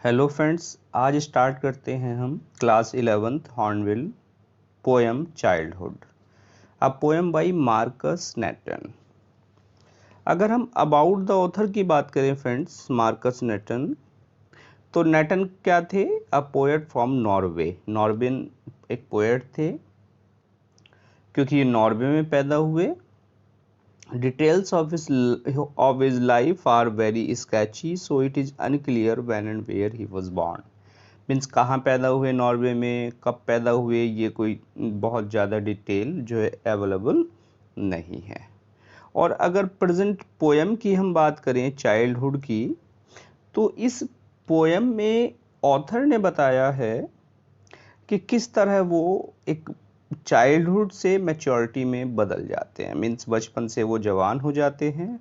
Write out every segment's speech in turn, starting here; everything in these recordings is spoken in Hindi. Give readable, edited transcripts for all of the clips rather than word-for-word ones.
हेलो फ्रेंड्स, आज स्टार्ट करते हैं हम class 11th hornbill poem childhood, a poem by Marcus नेटन। अगर हम अबाउट द ऑथर की बात करें फ्रेंड्स, मार्कस नेटन, तो नेटन क्या थे? A poet from Norway. नॉर्वेन एक पोएट थे, क्योंकि ये नॉर्वे में पैदा हुए। Details of his life are very sketchy, so it is unclear when and where he was born. Means कहाँ पैदा हुए, नॉर्वे में कब पैदा हुए, ये कोई बहुत ज़्यादा डिटेल जो है अवेलेबल नहीं है। और अगर प्रेजेंट पोएम की हम बात करें चाइल्डहुड की, तो इस पोएम में ऑथर ने बताया है कि किस तरह वो एक चाइल्डहुड से मैच्योरिटी में बदल जाते हैं। मीन्स बचपन से वो जवान हो जाते हैं।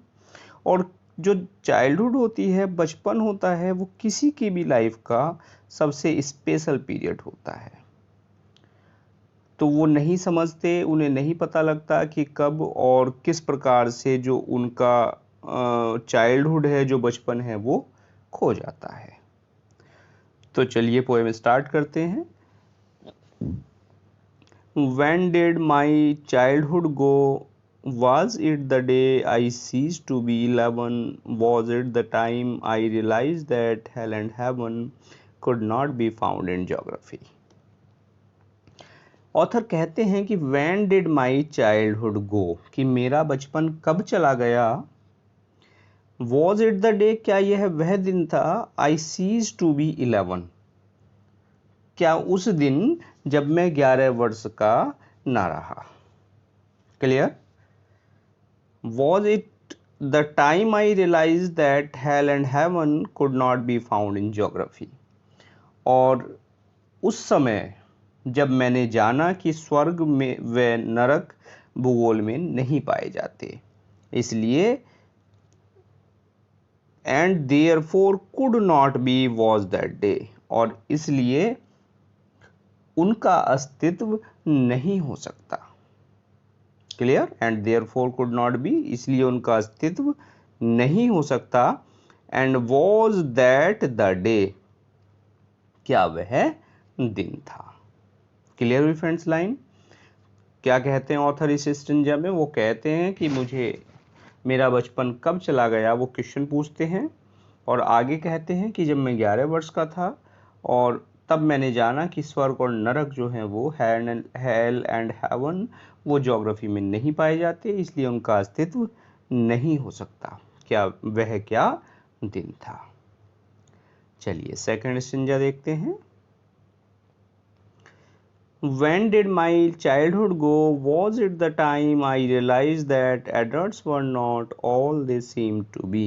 और जो चाइल्डहुड होती है, बचपन होता है, वो किसी की भी लाइफ का सबसे स्पेशल पीरियड होता है। तो वो नहीं समझते, उन्हें नहीं पता लगता कि कब और किस प्रकार से जो उनका चाइल्डहुड है, जो बचपन है, वो खो जाता है। तो चलिए पोएम स्टार्ट करते हैं। When did my childhood go? Was it the day I ceased to be 11? Was it the time I realized that hell and heaven could not be found in geography? Author कहते हैं कि when did my childhood go, कि मेरा बचपन कब चला गया। Was it the day, क्या यह वह दिन था, I ceased to be 11, क्या उस दिन जब मैं 11 वर्ष का ना रहा। Clear? Was it the time I realized that hell and heaven could not be found in geography? और उस समय जब मैंने जाना कि स्वर्ग में व नरक भूगोल में नहीं पाए जाते, इसलिए and therefore could not be was that day, और इसलिए उनका अस्तित्व नहीं हो सकता। Clear? And therefore could not be, इसलिए उनका अस्तित्व नहीं हो सकता। And was that the day, क्या वह दिन था। क्लियर हुई फ्रेंड्स लाइन? क्या कहते हैं ऑथर इस स्टेंजा में? वो कहते हैं कि मुझे मेरा बचपन कब चला गया, वो क्वेश्चन पूछते हैं। और आगे कहते हैं कि जब मैं 11 वर्ष का था और तब मैंने जाना कि स्वर्ग और नरक जो हैं वो हेल एंड हेवन वो ज्योग्राफी में नहीं पाए जाते, इसलिए उनका अस्तित्व नहीं हो सकता। क्या वह क्या दिन था। चलिए सेकंड स्टेंजा देखते हैं। When did my childhood go? Was it the time I realized that adults were not all they seemed to be?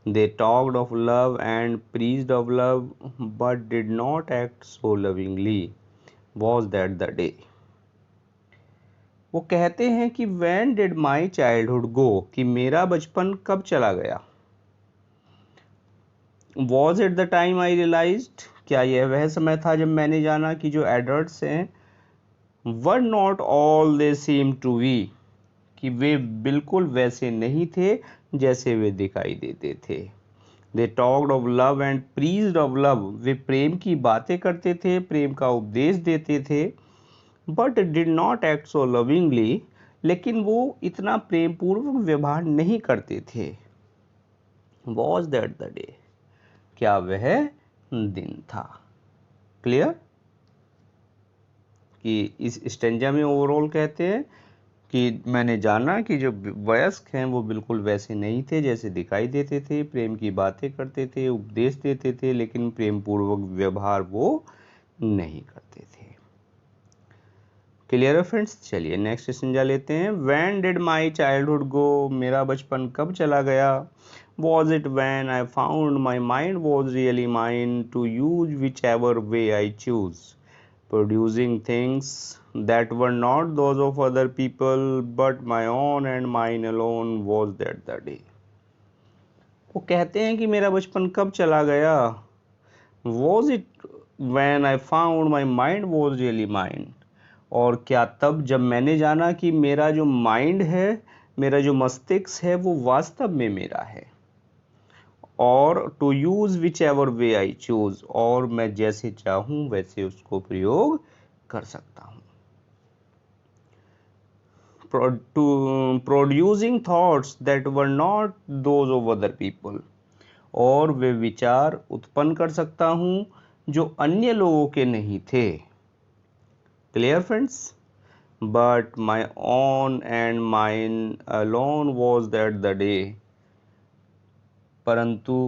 They talked of love and preached of love, but did not act so lovingly. Was that the day? वो कहते हैं कि when did my childhood go, कि मेरा बचपन कब चला गया। Was it the time I realized, क्या यह वह समय था जब मैंने जाना कि जो एडल्ट्स हैं were not all they seem to be, कि वे बिल्कुल वैसे नहीं थे जैसे वे दिखाई देते थे। They talked of love and preached of love, वे प्रेम की बातें करते थे, प्रेम का उपदेश देते थे। But did not act so lovingly, लेकिन वो इतना प्रेम पूर्वक व्यवहार नहीं करते थे। Was that the day, क्या वह दिन था। क्लियर? कि इस स्टेंजा में ओवरऑल कहते हैं कि मैंने जाना कि जो वयस्क हैं वो बिल्कुल वैसे नहीं थे जैसे दिखाई देते थे, प्रेम की बातें करते थे, उपदेश देते थे, लेकिन प्रेम पूर्वक व्यवहार वो नहीं करते थे। क्लियर है फ्रेंड्स? चलिए नेक्स्ट स्टेंजा लेते हैं। When did my childhood go, मेरा बचपन कब चला गया। Was it when I found my mind was really mine to use whichever way I choose, producing things that were not those of other people but my own and mine alone? Was that the day? वो कहते हैं कि मेरा बचपन कब चला गया। Was it when I found my mind was really mine, और क्या तब जब मैंने जाना कि मेरा जो माइंड है, मेरा जो मस्तिष्क है, वो वास्तव में मेरा है। और to use whichever way I choose, और मैं जैसे चाहूं वैसे उसको प्रयोग कर सकता हूं। Producing thoughts that were not those of other people, और वे विचार उत्पन्न कर सकता हूं जो अन्य लोगों के नहीं थे। Clear friends? But my own and mine alone was that the day, परंतु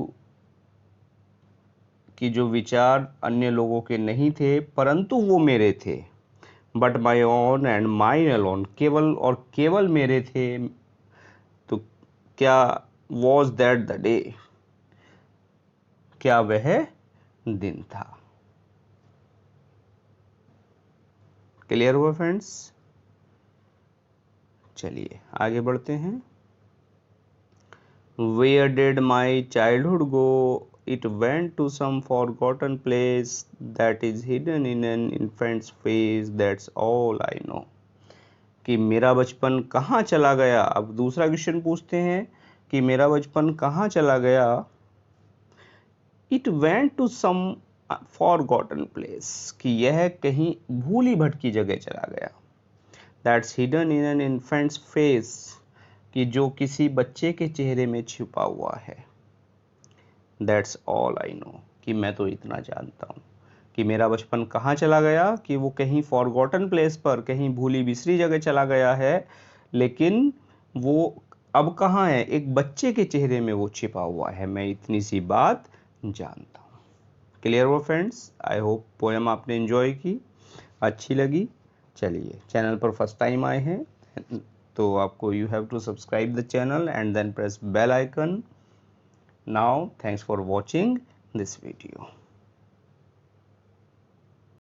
कि जो विचार अन्य लोगों के नहीं थे परंतु वो मेरे थे। But my own and mine alone, केवल और केवल मेरे थे। तो क्या was that the day, क्या वह दिन था। क्लियर हुआ फ्रेंड्स? चलिए आगे बढ़ते हैं। Where did my childhood go? It went to some forgotten place that is hidden in an infant's face. That's all I know. कि मेरा बचपन कहाँ चला गया। अब दूसरा क्वेश्चन पूछते हैं कि मेरा बचपन कहाँ चला गया। It went to some forgotten place, कि यह कहीं भूली भटकी जगह चला गया। That's hidden in an infant's face, कि जो किसी बच्चे के चेहरे में छिपा हुआ है। That's all I know, कि मैं तो इतना जानता हूँ कि मेरा बचपन कहाँ चला गया, कि वो कहीं फॉरगॉटन प्लेस पर, कहीं भूली बिसरी जगह चला गया है, लेकिन वो अब कहाँ है, एक बच्चे के चेहरे में वो छिपा हुआ है। मैं इतनी सी बात जानता हूँ। क्लियर हुआ फ्रेंड्स? आई होप पोएम आपने एंजॉय की, अच्छी लगी। चलिए, चैनल पर फर्स्ट टाइम आए हैं तो आपको you have to subscribe the channel and then press bell icon. Now, thanks for watching this video.